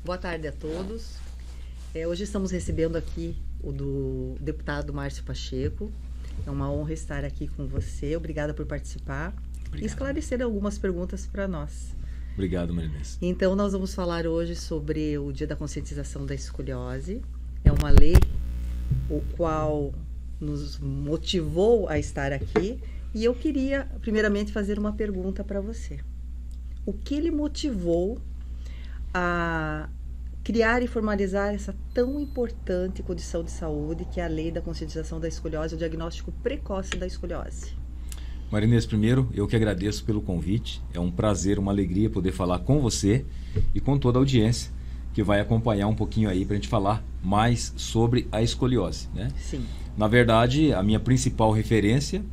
Boa tarde a todos. Hoje estamos recebendo aqui o do deputado Márcio Pacheco. É uma honra estar aqui com você. Obrigada por participar e esclarecer algumas perguntas para nós. Obrigado, Marinês. Então, nós vamos falar hoje sobre o Dia da Conscientização da Escoliose. É uma lei o qual nos motivou a estar aqui. E eu queria, primeiramente, fazer uma pergunta para você. O que lhe motivou a criar e formalizar essa tão importante condição de saúde que é a Lei da Conscientização da Escoliose, o diagnóstico precoce da escoliose? Marinês, primeiro, eu que agradeço pelo convite. É um prazer, uma alegria poder falar com você e com toda a audiência que vai acompanhar um pouquinho aí para a gente falar mais sobre a escoliose, né? Sim. Na verdade, a minha principal referência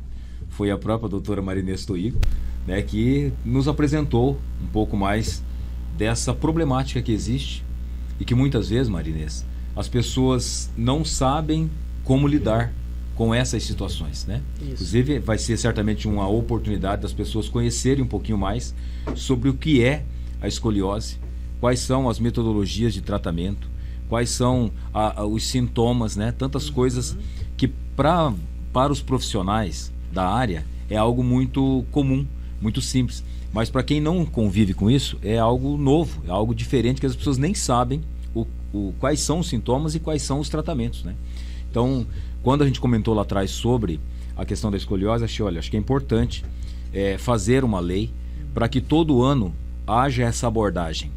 foi a própria doutora Marinês Toigo, né, que nos apresentou um pouco mais dessa problemática que existe e que muitas vezes, Marinês, as pessoas não sabem como lidar com essas situações, né? Isso. Inclusive, vai ser certamente uma oportunidade das pessoas conhecerem um pouquinho mais sobre o que é a escoliose, quais são as metodologias de tratamento, quais são os sintomas, né? Tantas coisas que para os profissionais da área é algo muito comum, muito simples. Mas para quem não convive com isso, é algo novo, é algo diferente que as pessoas nem sabem quais são os sintomas e quais são os tratamentos, né? Então, quando a gente comentou lá atrás sobre a questão da escoliose, acho que é importante fazer uma lei para que todo ano haja essa abordagem.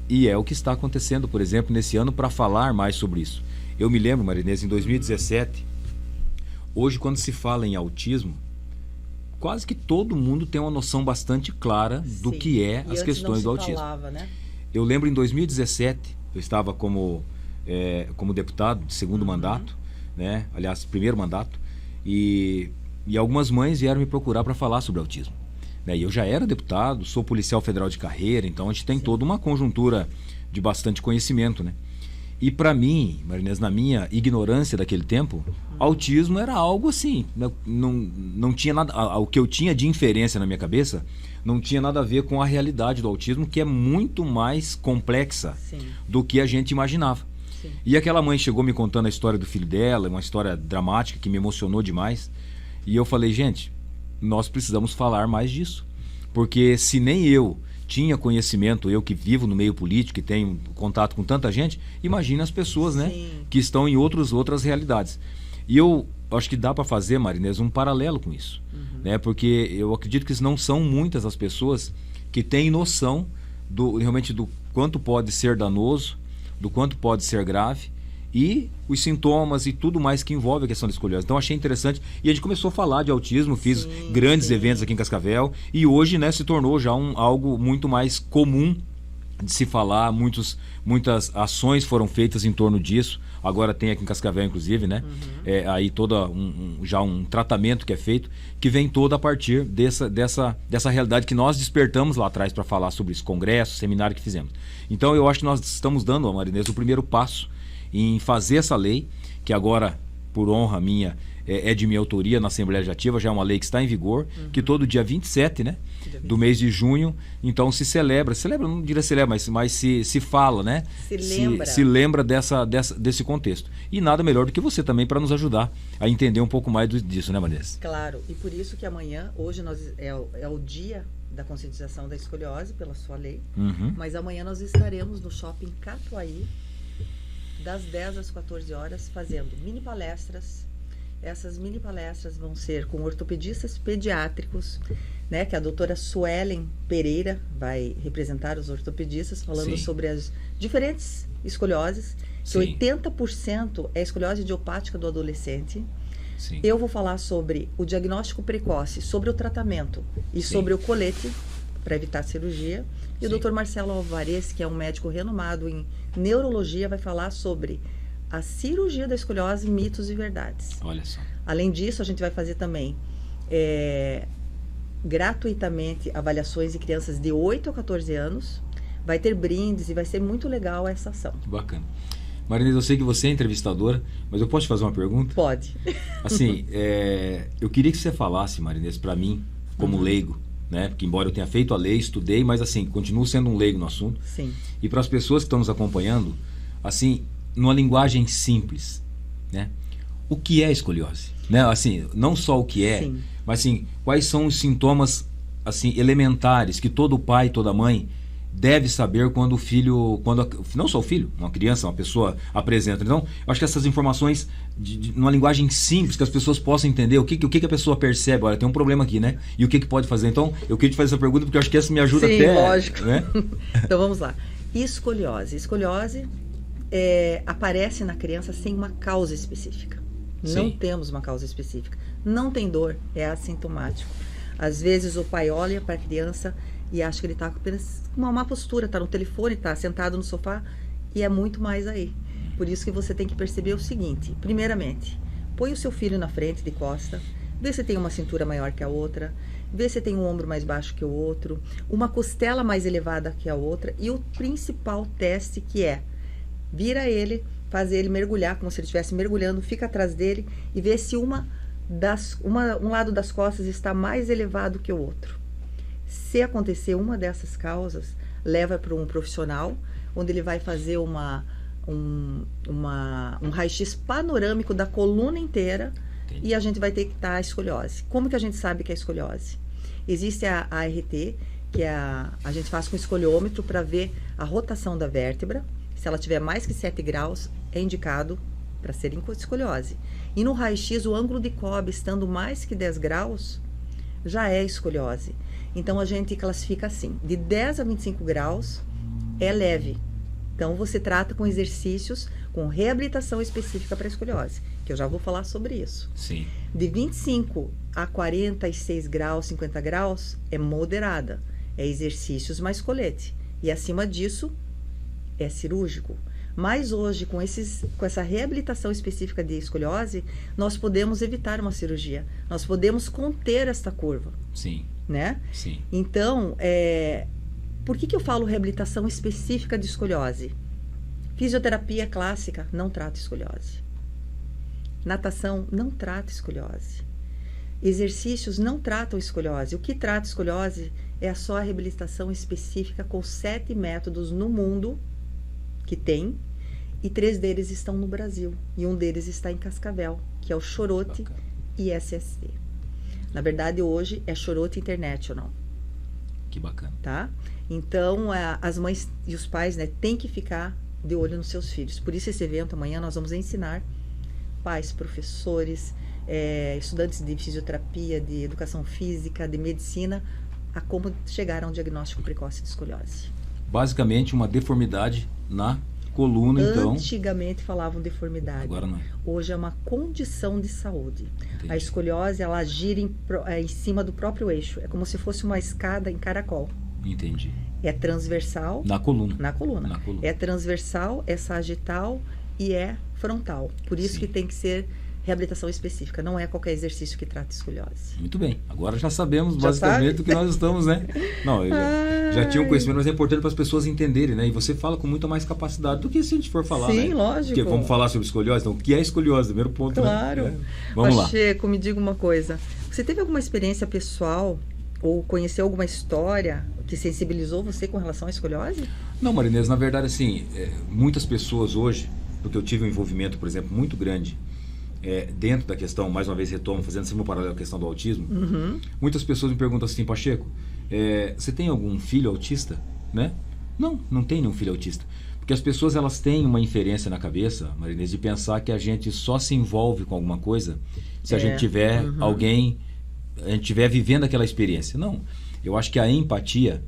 E é o que está acontecendo, por exemplo, nesse ano, para falar mais sobre isso. Eu me lembro, Marinês, em 2017, hoje quando se fala em autismo, quase que todo mundo tem uma noção bastante clara do que é as questões do autismo. Falava, né? Eu lembro em 2017, eu estava como deputado de segundo mandato, né? Aliás, primeiro mandato, e algumas mães vieram me procurar para falar sobre autismo, né? E eu já era deputado, sou policial federal de carreira, então a gente tem toda uma conjuntura de bastante conhecimento, né? E para mim, Marinês, na minha ignorância daquele tempo, autismo era algo assim, não tinha nada, o que eu tinha de inferência na minha cabeça não tinha nada a ver com a realidade do autismo, que é muito mais complexa do que a gente imaginava. Sim. E aquela mãe chegou me contando a história do filho dela, uma história dramática que me emocionou demais, e eu falei, gente, nós precisamos falar mais disso, porque se nem eu tinha conhecimento, eu que vivo no meio político, que tenho contato com tanta gente, imagina as pessoas, né, que estão em outras realidades. E eu acho que dá para fazer, Marinês, um paralelo com isso, né, porque eu acredito que não são muitas as pessoas que têm noção realmente do quanto pode ser danoso, do quanto pode ser grave, e os sintomas e tudo mais que envolve a questão da escoliose. Então achei interessante, e a gente começou a falar de autismo, fiz grandes eventos aqui em Cascavel, e hoje, né, se tornou já algo muito mais comum de se falar, muitas ações foram feitas em torno disso. Agora tem aqui em Cascavel, inclusive, né, aí já um tratamento que é feito, que vem todo a partir dessa realidade que nós despertamos lá atrás para falar sobre esse congresso, seminário que fizemos. Então eu acho que nós estamos dando, Marinês, o primeiro passo em fazer essa lei, que agora, por honra minha, é de minha autoria na Assembleia Legislativa, já é uma lei que está em vigor, que todo dia 27, né, do mês de junho, então se celebra, não diria celebra, mas se fala, né, se lembra desse contexto. E nada melhor do que você também para nos ajudar a entender um pouco mais disso, né, Vanessa? Claro, e por isso que hoje é o dia da conscientização da escoliose, pela sua lei, mas amanhã nós estaremos no Shopping Catuaí, das 10 às 14 horas, fazendo mini palestras. Essas mini palestras vão ser com ortopedistas pediátricos, né, que a doutora Suelen Pereira vai representar os ortopedistas, falando sobre as diferentes escolioses, que 80% é escoliose idiopática do adolescente. Eu vou falar sobre o diagnóstico precoce, sobre o tratamento e sobre o colete para evitar cirurgia. E o Dr. Marcelo Alvarez, que é um médico renomado em neurologia, vai falar sobre a cirurgia da escoliose, mitos e verdades. Olha só. Além disso, a gente vai fazer também gratuitamente avaliações de crianças de 8 a 14 anos. Vai ter brindes e vai ser muito legal essa ação. Que bacana. Marinês, eu sei que você é entrevistadora, mas eu posso te fazer uma pergunta? Pode. Assim, eu queria que você falasse, Marinês, para mim, como leigo, né? Porque embora eu tenha feito a lei, estudei, mas assim, continuo sendo um leigo no assunto. Sim. E para as pessoas que estão nos acompanhando, assim, numa linguagem simples, né? O que é escoliose? Né? Assim, não só o que é, sim, mas assim, quais são os sintomas assim elementares que todo pai, toda mãe deve saber quando o filho, não só o filho, uma criança, uma pessoa apresenta. Então, eu acho que essas informações numa linguagem simples, que as pessoas possam entender o que a pessoa percebe. Olha, tem um problema aqui, né? E o que pode fazer. Então, eu queria te fazer essa pergunta porque eu acho que essa me ajuda. Sim, até... lógico. Né? Então, vamos lá. Escoliose. Escoliose aparece na criança sem uma causa específica. Não Sim. temos uma causa específica. Não tem dor, é assintomático. Às vezes o pai olha para a criança e acha que ele está apenas com uma má postura, está no telefone, está sentado no sofá, e é muito mais aí. Por isso que você tem que perceber o seguinte: primeiramente, põe o seu filho na frente de costa, vê se tem uma cintura maior que a outra, vê se tem um ombro mais baixo que o outro, uma costela mais elevada que a outra, e o principal teste, que é vira ele, fazer ele mergulhar como se ele estivesse mergulhando, fica atrás dele e vê se um lado das costas está mais elevado que o outro. Se acontecer uma dessas causas, leva para um profissional, onde ele vai fazer um raio-x panorâmico da coluna inteira. Entendi. E a gente vai ter que estar a escoliose. Como que a gente sabe que é escoliose? Existe a ART, que a gente faz com escoliômetro para ver a rotação da vértebra. Se ela tiver mais que 7 graus, é indicado para ser escoliose. E no raio-x, o ângulo de Cobb estando mais que 10 graus, já é escoliose. Então, a gente classifica assim: de 10 a 25 graus é leve. Então, você trata com exercícios, com reabilitação específica para escoliose, que eu já vou falar sobre isso. Sim. De 25 a 46 graus, 50 graus, é moderada. É exercícios mais colete. E acima disso, é cirúrgico. Mas hoje, com essa reabilitação específica de escoliose, nós podemos evitar uma cirurgia. Nós podemos conter esta curva. Sim. Né? Sim. Então, por que eu falo reabilitação específica de escoliose? Fisioterapia clássica não trata escoliose. Natação não trata escoliose. Exercícios não tratam escoliose. O que trata escoliose é só a reabilitação específica com 7 métodos no mundo que tem, e 3 deles estão no Brasil. E um deles está em Cascavel, que é o Chorote e SST. Na verdade, hoje é Chorote International. Que bacana. Tá? Então, as mães e os pais, né, têm que ficar de olho nos seus filhos. Por isso, esse evento, amanhã, nós vamos ensinar pais, professores, estudantes de fisioterapia, de educação física, de medicina, a como chegar a um diagnóstico precoce de escoliose. Basicamente, uma deformidade na coluna, então. Antigamente falavam deformidade. Agora não. Hoje é uma condição de saúde. Entendi. A escoliose, ela gira em cima do próprio eixo. É como se fosse uma escada em caracol. Entendi. É transversal. Na coluna. Na coluna. É transversal, é sagital e é frontal. Por isso que tem que ser reabilitação específica. Não é qualquer exercício que trata escoliose. Muito bem. Agora já sabemos basicamente o que nós estamos, né? Não, já tinha um conhecimento, mas é importante para as pessoas entenderem, né? E você fala com muito mais capacidade do que se a gente for falar, né? Sim, lógico. Porque vamos falar sobre escoliose. Então, o que é escoliose? Primeiro ponto, claro. Né? Vamos Pacheco, me diga uma coisa. Você teve alguma experiência pessoal ou conheceu alguma história que sensibilizou você com relação à escoliose? Não, Marinês, na verdade, assim, muitas pessoas hoje, porque eu tive um envolvimento, por exemplo, muito grande dentro da questão, mais uma vez retomo, fazendo sempre um paralelo à questão do autismo, muitas pessoas me perguntam assim: Pacheco, você tem algum filho autista? Né? Não tem nenhum filho autista. Porque as pessoas, elas têm uma inferência na cabeça, Marinês, de pensar que a gente só se envolve com alguma coisa se a gente tiver alguém, a gente estiver vivendo aquela experiência. Não, eu acho que a empatia,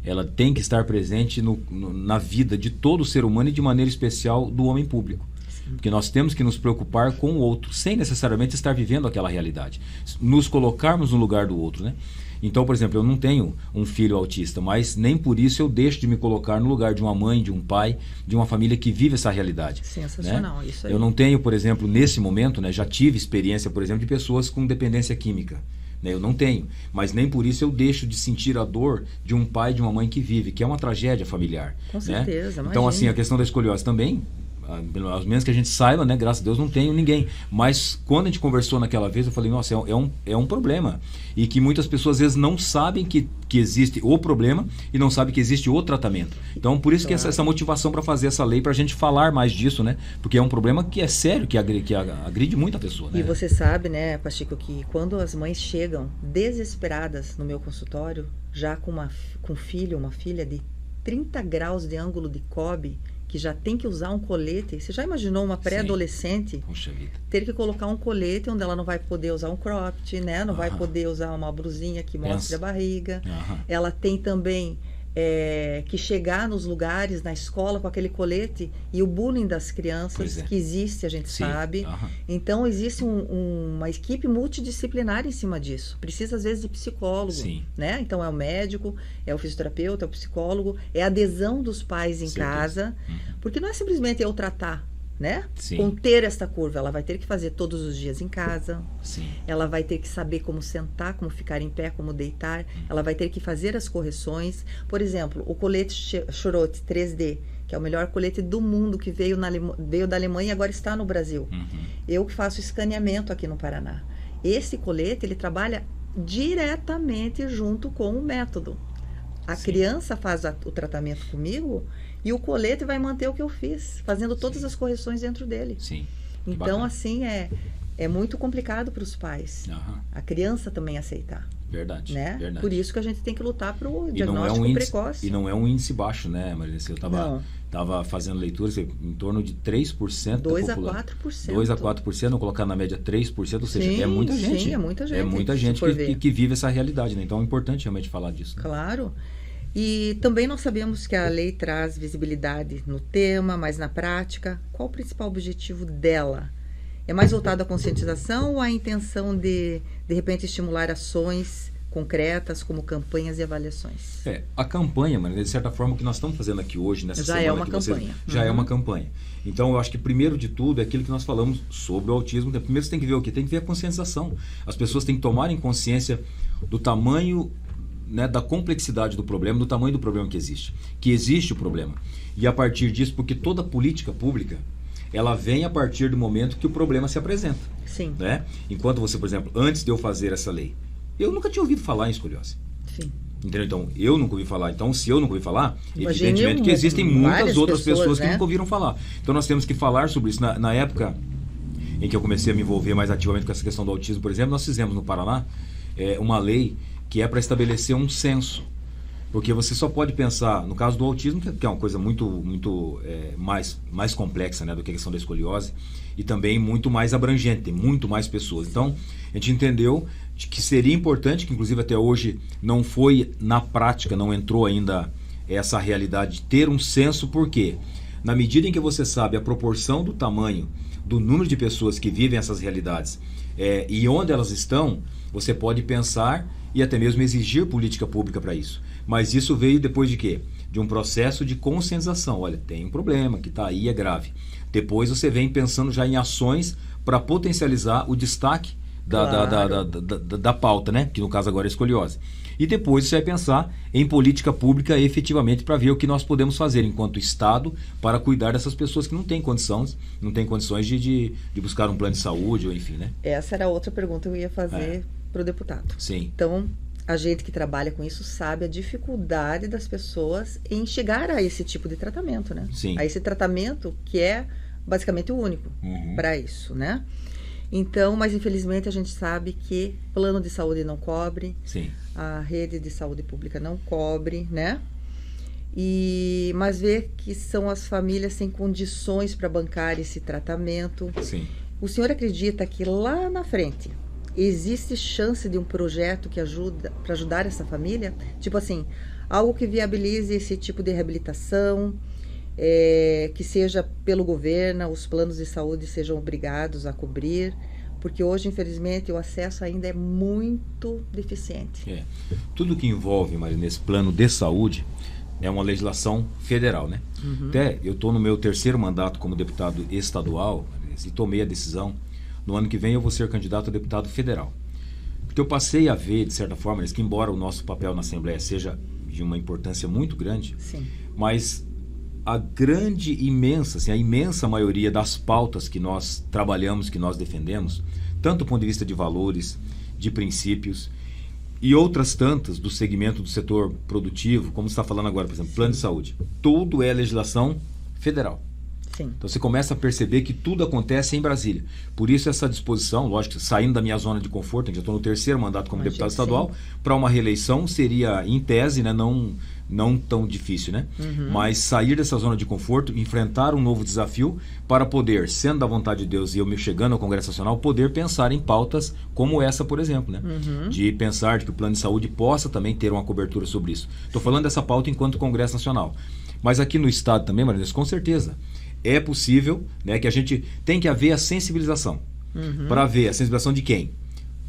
ela tem que estar presente na vida de todo ser humano e de maneira especial do homem público. Porque nós temos que nos preocupar com o outro, sem necessariamente estar vivendo aquela realidade. Nos colocarmos no lugar do outro, né? Então, por exemplo, eu não tenho um filho autista, mas nem por isso eu deixo de me colocar no lugar de uma mãe, de um pai, de uma família que vive essa realidade. Sensacional, né? Isso aí. Eu não tenho, por exemplo, nesse momento, né, já tive experiência, por exemplo, de pessoas com dependência química. Né? Eu não tenho, mas nem por isso eu deixo de sentir a dor de um pai, de uma mãe que vive, que é uma tragédia familiar. Com certeza, né? Então, assim, a questão da escoliose também, Ao menos que a gente saiba, né? Graças a Deus não tenho ninguém. Mas quando a gente conversou naquela vez, eu falei, nossa, é um problema. E que muitas pessoas às vezes não sabem que existe o problema e não sabem que existe o tratamento. Então, por isso que essa motivação para fazer essa lei, para a gente falar mais disso, né? Porque é um problema que é sério, que agride muito a pessoa, né? E você sabe, né, Pacheco, que quando as mães chegam desesperadas no meu consultório, já com um filho, uma filha de 30 graus de ângulo de Kobe, que já tem que usar um colete. Você já imaginou uma pré-adolescente ter que colocar um colete onde ela não vai poder usar um cropped, né? Não vai poder usar uma blusinha que mostre a barriga. Ela tem também que chegar nos lugares, na escola, com aquele colete, e o bullying das crianças, que existe, a gente sabe. Então, existe uma equipe multidisciplinar em cima disso. Precisa, às vezes, de psicólogo, né? Então, é o médico, é o fisioterapeuta, é o psicólogo, é a adesão dos pais em casa, porque não é simplesmente eu tratar, né? Conter esta curva. Ela vai ter que fazer todos os dias em casa. Ela vai ter que saber como sentar, como ficar em pé, como deitar. Ela vai ter que fazer as correções. Por exemplo, o colete Schroth 3D, que é o melhor colete do mundo, que veio da Alemanha e agora está no Brasil. Eu que faço escaneamento aqui no Paraná. Esse colete, ele trabalha diretamente junto com o método. A criança faz o tratamento comigo e o colete vai manter o que eu fiz, fazendo todas as correções dentro dele. Então, assim, é muito complicado para os pais. A criança também aceitar. Verdade, né? Verdade. Por isso que a gente tem que lutar para o diagnóstico precoce. E não é um índice baixo, né, Marilene? Eu estava fazendo leituras em torno de 3% da população. 2 a 4%. 2 a 4%, não colocar na média 3%, ou seja, é muita gente. Sim, é muita gente. É muita gente que vive essa realidade, né? Então é importante realmente falar disso. Né? Claro. E também nós sabemos que a lei traz visibilidade no tema, mas na prática, qual o principal objetivo dela? É mais voltado à conscientização ou à intenção de repente, estimular ações concretas, como campanhas e avaliações? A campanha, mas de certa forma, o que nós estamos fazendo aqui hoje, nessa semana... Já é uma campanha. Já é uma campanha. Então, eu acho que, primeiro de tudo, é aquilo que nós falamos sobre o autismo. Primeiro, você tem que ver o quê? Tem que ver a conscientização. As pessoas têm que tomarem consciência do tamanho, né, da complexidade do problema, do tamanho do problema que existe o problema. E a partir disso, porque toda política pública, ela vem a partir do momento que o problema se apresenta. Sim. Né? Enquanto você, por exemplo, antes de eu fazer essa lei, eu nunca tinha ouvido falar em escoliose. Sim. Entendeu? Então, eu nunca ouvi falar. Então, se eu nunca ouvi falar, evidentemente que existem muitas outras pessoas que nunca ouviram falar. Então, nós temos que falar sobre isso. Na época em que eu comecei a me envolver mais ativamente com essa questão do autismo, por exemplo, nós fizemos no Paraná uma lei que é para estabelecer um censo. Porque você só pode pensar, no caso do autismo, que é uma coisa muito mais complexa, né, do que a questão da escoliose, e também muito mais abrangente, tem muito mais pessoas. Então, a gente entendeu que seria importante, que inclusive até hoje não foi na prática, não entrou ainda essa realidade de ter um censo, porque na medida em que você sabe a proporção do tamanho, do número de pessoas que vivem essas realidades e onde elas estão, você pode pensar e até mesmo exigir política pública para isso. Mas isso veio depois de quê? De um processo de conscientização. Olha, tem um problema que está aí, é grave. Depois você vem pensando já em ações para potencializar o destaque da pauta, né? Que no caso agora é escoliose. E depois você vai pensar em política pública efetivamente para ver o que nós podemos fazer enquanto Estado para cuidar dessas pessoas que não têm condições de buscar um plano de saúde, ou enfim, né? Essa era outra pergunta que eu ia fazer para o deputado. Sim. Então, a gente que trabalha com isso sabe a dificuldade das pessoas em chegar a esse tipo de tratamento, né? Sim. A esse tratamento que é basicamente o único para isso, né? Então, mas infelizmente a gente sabe que plano de saúde não cobre, Sim. A rede de saúde pública não cobre, né? Mas ver que são as famílias sem condições para bancar esse tratamento. Sim. O senhor acredita que lá na frente existe chance de um projeto que ajuda para ajudar essa família? Tipo assim, algo que viabilize esse tipo de reabilitação, que seja pelo governo, os planos de saúde sejam obrigados a cobrir, porque hoje, infelizmente, o acesso ainda é muito deficiente. Tudo que envolve, Maria, nesse plano de saúde é uma legislação federal, né? Até eu estou no meu 3º mandato como deputado estadual, e tomei a decisão. No ano que vem eu vou ser candidato a deputado federal. Porque eu passei a ver, de certa forma, que embora o nosso papel na Assembleia seja de uma importância muito grande, Sim. mas a grande, imensa, assim, a imensa maioria das pautas que nós trabalhamos, que nós defendemos, tanto do ponto de vista de valores, de princípios, e outras tantas do segmento do setor produtivo, como você está falando agora, por exemplo, plano de saúde, tudo é legislação federal. Sim. Então você começa a perceber que tudo acontece em Brasília. Por isso essa disposição, lógico, saindo da minha zona de conforto, já estou no 3º mandato como deputado estadual, para uma reeleição seria, em tese, né, não tão difícil, né? Mas sair dessa zona de conforto, enfrentar um novo desafio para poder, sendo da vontade de Deus e eu me chegando ao Congresso Nacional, poder pensar em pautas como essa, por exemplo, né? De pensar de que o plano de saúde possa também ter uma cobertura sobre isso. Estou falando dessa pauta enquanto Congresso Nacional. Mas aqui no Estado também, Marinês, com certeza, é possível, né, que a gente tem que haver a sensibilização. Para ver a sensibilização de quem?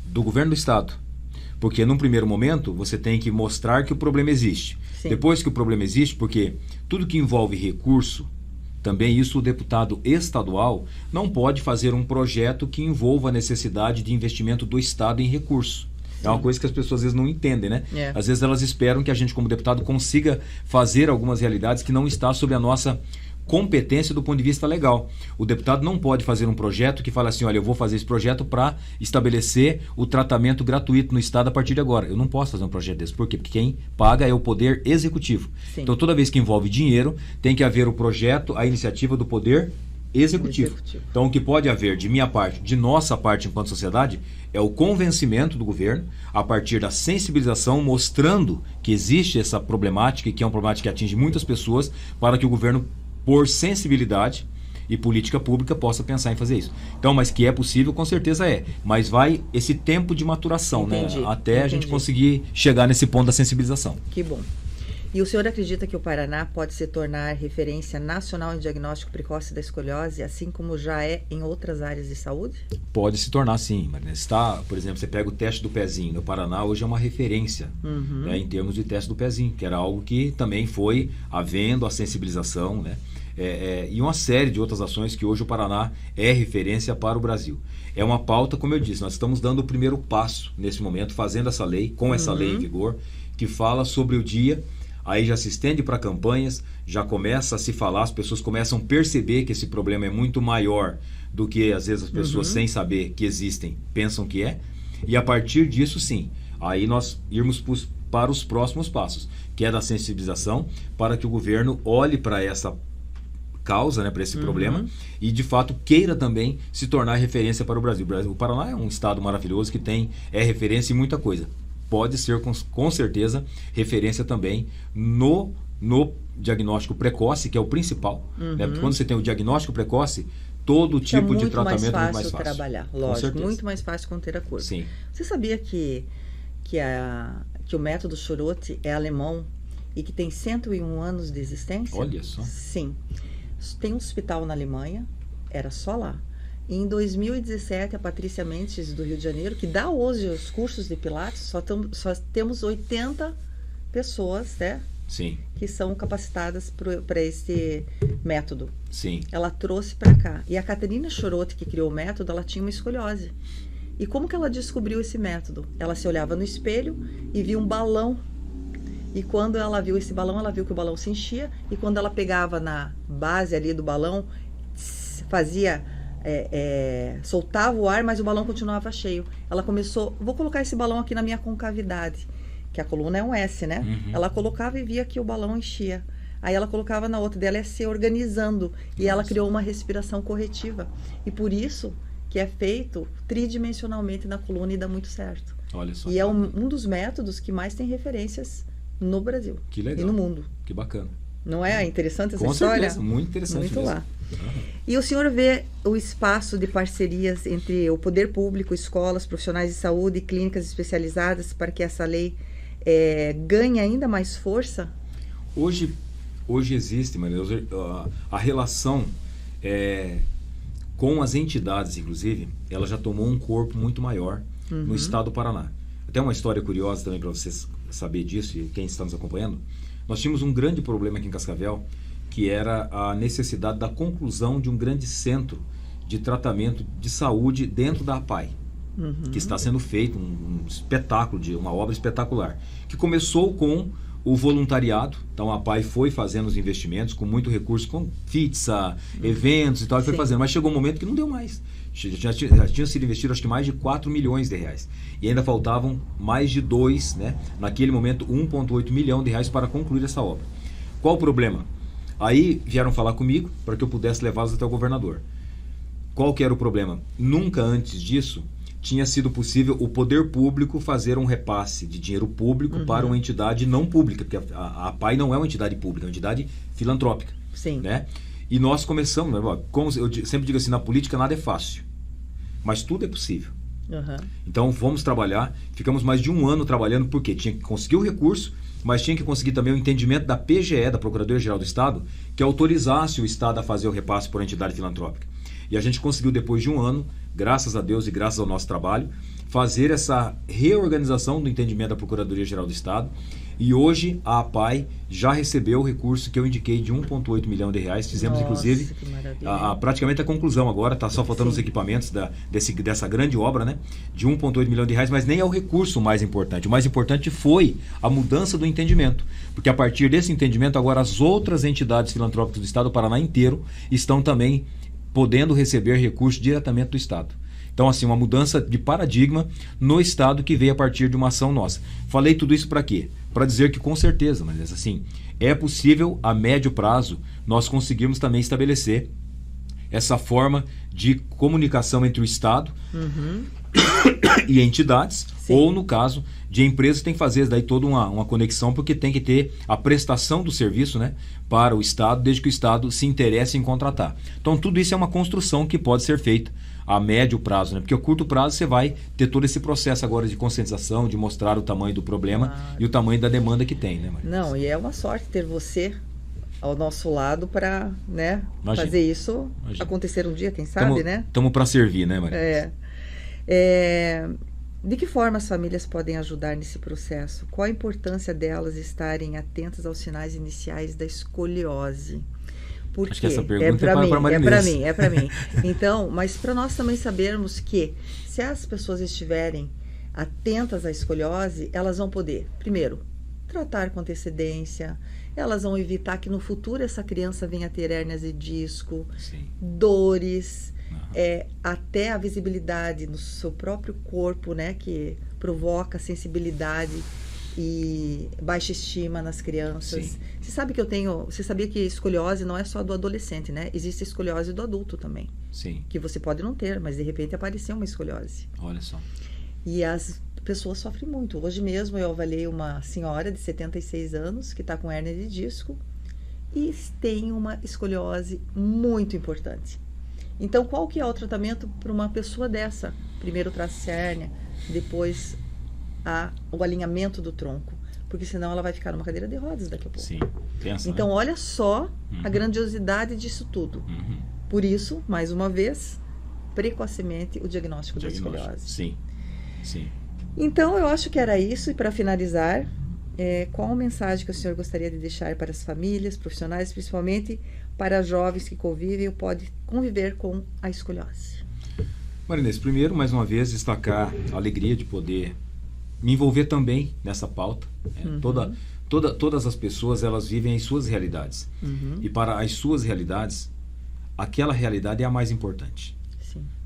Do governo do Estado. Porque num primeiro momento você tem que mostrar que o problema existe. Sim. Depois que o problema existe, porque tudo que envolve recurso, também isso o deputado estadual não pode fazer um projeto que envolva a necessidade de investimento do Estado em recurso. É uma coisa que as pessoas às vezes não entendem, né? Às vezes elas esperam que a gente como deputado consiga fazer algumas realidades que não está sob a nossa competência do ponto de vista legal. O deputado não pode fazer um projeto que fala assim, olha, eu vou fazer esse projeto para estabelecer o tratamento gratuito no Estado a partir de agora. Eu não posso fazer um projeto desse. Por quê? Porque quem paga é o Poder Executivo. Sim. Então, toda vez que envolve dinheiro, tem que haver o projeto, a iniciativa do Poder Executivo. Então, o que pode haver de minha parte, de nossa parte enquanto sociedade, é o convencimento do governo, a partir da sensibilização, mostrando que existe essa problemática e que é uma problemática que atinge muitas pessoas, para que o governo, por sensibilidade e política pública, possa pensar em fazer isso. Então, mas que é possível, com certeza é. Mas vai esse tempo de maturação, né? Até a gente conseguir chegar nesse ponto da sensibilização. Que bom. E o senhor acredita que o Paraná pode se tornar referência nacional em diagnóstico precoce da escoliose, assim como já é em outras áreas de saúde? Pode se tornar, sim. Mas por exemplo, você pega o teste do pezinho. No Paraná, hoje é uma referência, né, em termos de teste do pezinho, que era algo que também foi havendo a sensibilização, né? E uma série de outras ações que hoje o Paraná é referência para o Brasil. É uma pauta, como eu disse, nós estamos dando o primeiro passo nesse momento, fazendo essa lei, com essa lei em vigor, que fala sobre o dia. Aí já se estende para campanhas, já começa a se falar, as pessoas começam a perceber que esse problema é muito maior do que às vezes as pessoas sem saber que existem pensam que é. E a partir disso, sim, aí nós irmos para os próximos passos, que é da sensibilização, para que o governo olhe para essa causa, né, para esse problema, e de fato queira também se tornar referência para o Brasil. O Paraná é um estado maravilhoso que é referência em muita coisa. Pode ser com certeza referência também no diagnóstico precoce, que é o principal, né? Porque quando você tem o diagnóstico precoce, todo tipo de tratamento é muito mais fácil trabalhar, lógico, muito mais fácil conter a curva. Sim. Você sabia que o método Chorote é alemão e que tem 101 anos de existência? Olha só. Sim. Tem um hospital na Alemanha, era só lá. E em 2017, a Patrícia Mendes, do Rio de Janeiro, que dá hoje os cursos de Pilates, só temos 80 pessoas, né? Sim. Que são capacitadas para esse método. Sim. Ela trouxe para cá. E a Caterina Chorote, que criou o método, ela tinha uma escoliose. E como que ela descobriu esse método? Ela se olhava no espelho e via um balão. E quando ela viu esse balão, ela viu que o balão se enchia. E quando ela pegava na base ali do balão, fazia... soltava o ar, mas o balão continuava cheio. Ela começou, vou colocar esse balão aqui na minha concavidade, que a coluna é um S, né? Ela colocava e via que o balão enchia. Aí ela colocava na outra dela, ia se organizando. E ela criou uma respiração corretiva. E por isso que é feito tridimensionalmente na coluna e dá muito certo. Olha só. E é um dos métodos que mais tem referências no Brasil. Que legal. E no mundo. Que bacana. Não é interessante essa Com história? Certeza, muito interessante muito mesmo. Lá. E o senhor vê o espaço de parcerias entre o poder público, escolas, profissionais de saúde e clínicas especializadas para que essa lei ganhe ainda mais força? Hoje existe, Maria, a relação com as entidades, inclusive, ela já tomou um corpo muito maior no estado do Paraná. Até uma história curiosa também para vocês saber disso e quem está nos acompanhando. Nós tínhamos um grande problema aqui em Cascavel, que era a necessidade da conclusão de um grande centro de tratamento de saúde dentro da APAI, que está sendo feito um espetáculo, uma obra espetacular, que começou com o voluntariado. Então a APAI foi fazendo os investimentos com muito recurso, com pizza, eventos e tal, e foi fazendo. Mas chegou um momento que não deu mais. Já tinha sido investido acho que mais de 4 milhões de reais. E ainda faltavam mais de 2, né? Naquele momento 1,8 milhão de reais para concluir essa obra. Qual o problema? Aí vieram falar comigo para que eu pudesse levá-los até o governador. Qual que era o problema? Nunca antes disso tinha sido possível o poder público fazer um repasse de dinheiro público para uma entidade não pública, porque a APAI não é uma entidade pública, é uma entidade filantrópica. Sim. Né? E nós começamos, como eu sempre digo assim, na política nada é fácil, mas tudo é possível. Então fomos trabalhar, ficamos mais de um ano trabalhando, porque tinha que conseguir o recurso, mas tinha que conseguir também o entendimento da PGE, da Procuradoria-Geral do Estado, que autorizasse o Estado a fazer o repasse por entidade filantrópica. E a gente conseguiu, depois de um ano, graças a Deus e graças ao nosso trabalho, fazer essa reorganização do entendimento da Procuradoria-Geral do Estado. E hoje a APAI já recebeu o recurso que eu indiquei de 1,8 milhão de reais. Fizemos, inclusive, praticamente a conclusão agora. Está só faltando os equipamentos dessa grande obra, né? De 1,8 milhão de reais, mas nem é o recurso mais importante. O mais importante foi a mudança do entendimento. Porque a partir desse entendimento, agora as outras entidades filantrópicas do Estado, o Paraná inteiro, estão também podendo receber recursos diretamente do Estado. Então, assim, uma mudança de paradigma no Estado que veio a partir de uma ação nossa. Falei tudo isso para quê? Para dizer que, com certeza, mas assim, é possível, a médio prazo, nós conseguirmos também estabelecer essa forma de comunicação entre o Estado e entidades, ou, no caso, de empresas que tem que fazer daí toda uma conexão, porque tem que ter a prestação do serviço, né, para o Estado, desde que o Estado se interesse em contratar. Então, tudo isso é uma construção que pode ser feita a médio prazo, né? Porque a curto prazo você vai ter todo esse processo agora de conscientização, de mostrar o tamanho do problema e o tamanho da demanda que tem, né, Maria? Não, e é uma sorte ter você ao nosso lado para, né, fazer isso acontecer um dia, quem sabe, né? Estamos para servir, né, Maria? De que forma as famílias podem ajudar nesse processo? Qual a importância delas estarem atentas aos sinais iniciais da escoliose? Porque acho que essa pergunta é para mim. Então, mas para nós também sabermos que se as pessoas estiverem atentas à escoliose, elas vão poder, primeiro, tratar com antecedência, elas vão evitar que no futuro essa criança venha a ter hérnias de disco, dores, até a visibilidade no seu próprio corpo, né, que provoca sensibilidade e baixa estima nas crianças. Você sabe que você sabia que escoliose não é só do adolescente, né? Existe escoliose do adulto também. Sim. Que você pode não ter, mas de repente apareceu uma escoliose. Olha só. E as pessoas sofrem muito. Hoje mesmo eu avaliei uma senhora de 76 anos que está com hérnia de disco e tem uma escoliose muito importante. Então, qual que é o tratamento para uma pessoa dessa? Primeiro trata-se a hérnia, depois o alinhamento do tronco, porque senão ela vai ficar numa cadeira de rodas daqui a pouco. Sim, pensa, então, né? Olha só a grandiosidade disso tudo. Por isso, mais uma vez, precocemente o diagnóstico da escoliose. Sim. Então, eu acho que era isso. E para finalizar, qual a mensagem que o senhor gostaria de deixar para as famílias, profissionais, principalmente para jovens que convivem ou podem conviver com a escoliose? Marinês, primeiro, mais uma vez, destacar a alegria de poder me envolver também nessa pauta. Todas as pessoas, elas vivem as suas realidades. E para as suas realidades, aquela realidade é a mais importante.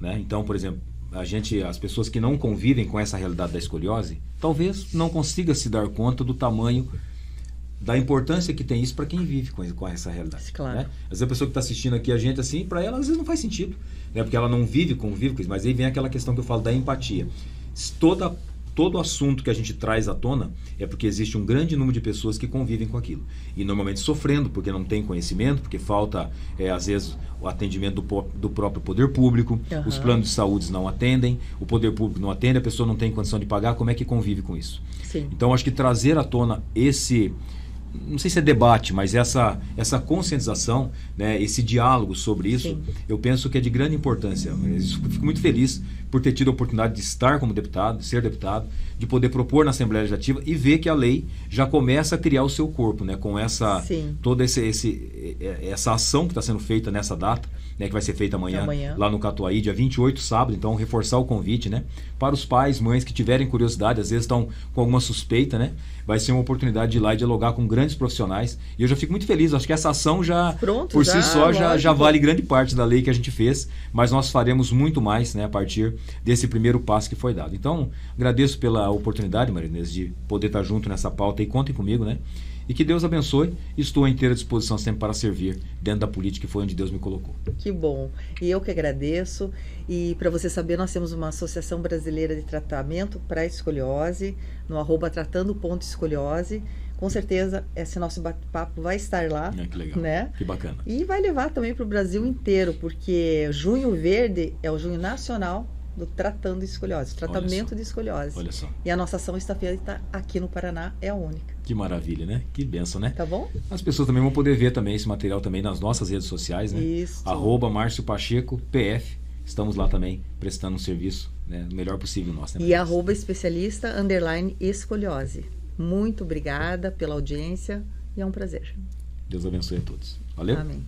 Né? Então, por exemplo, as pessoas que não convivem com essa realidade da escoliose, talvez não consiga se dar conta do tamanho, da importância que tem isso para quem vive com essa realidade. Claro. Né? Às vezes a pessoa que está assistindo aqui a gente, assim, para ela às vezes não faz sentido, né? Porque ela não convive com isso, mas aí vem aquela questão que eu falo da empatia. Todo assunto que a gente traz à tona é porque existe um grande número de pessoas que convivem com aquilo. E normalmente sofrendo, porque não tem conhecimento, porque falta, às vezes, o atendimento do próprio poder público, os planos de saúde não atendem, o poder público não atende, a pessoa não tem condição de pagar, como é que convive com isso? Então, acho que trazer à tona não sei se é debate, mas essa conscientização, né, esse diálogo sobre isso, sim, eu penso que é de grande importância. Eu fico muito feliz por ter tido a oportunidade de estar como deputado, de ser deputado, de poder propor na Assembleia Legislativa e ver que a lei já começa a criar o seu corpo, né, com toda essa ação que está sendo feita nessa data, né, que vai ser feita amanhã lá no Catuaí, dia 28, sábado. Então, reforçar o convite, né, para os pais, mães que tiverem curiosidade, às vezes estão com alguma suspeita, né, vai ser uma oportunidade de ir lá e dialogar com grandes profissionais. E eu já fico muito feliz. Acho que essa ação por si só já vale grande parte da lei que a gente fez, mas nós faremos muito mais, né, a partir desse primeiro passo que foi dado. Então, agradeço pela oportunidade, Maria Inês, de poder estar junto nessa pauta e contem comigo, né? E que Deus abençoe. Estou à inteira disposição sempre para servir dentro da política, que foi onde Deus me colocou. Que bom. E eu que agradeço. E para você saber, nós temos uma Associação Brasileira de Tratamento para a Escoliose, no @tratando.escoliose. Com certeza, esse nosso bate-papo vai estar lá. Que legal, né? Que bacana. E vai levar também para o Brasil inteiro, porque Junho Verde é o Junho Nacional do Tratando Escoliose, tratamento de escoliose. Olha só. E a nossa ação está feita aqui no Paraná, é a única. Que maravilha, né? Que bênção, né? Tá bom? As pessoas também vão poder ver também esse material também nas nossas redes sociais, né? Isso. @Márcio Pacheco, PF. Estamos lá também prestando um serviço, né, o melhor possível nosso. Né, e @especialista_escoliose. Muito obrigada pela audiência e é um prazer. Deus abençoe a todos. Valeu? Amém.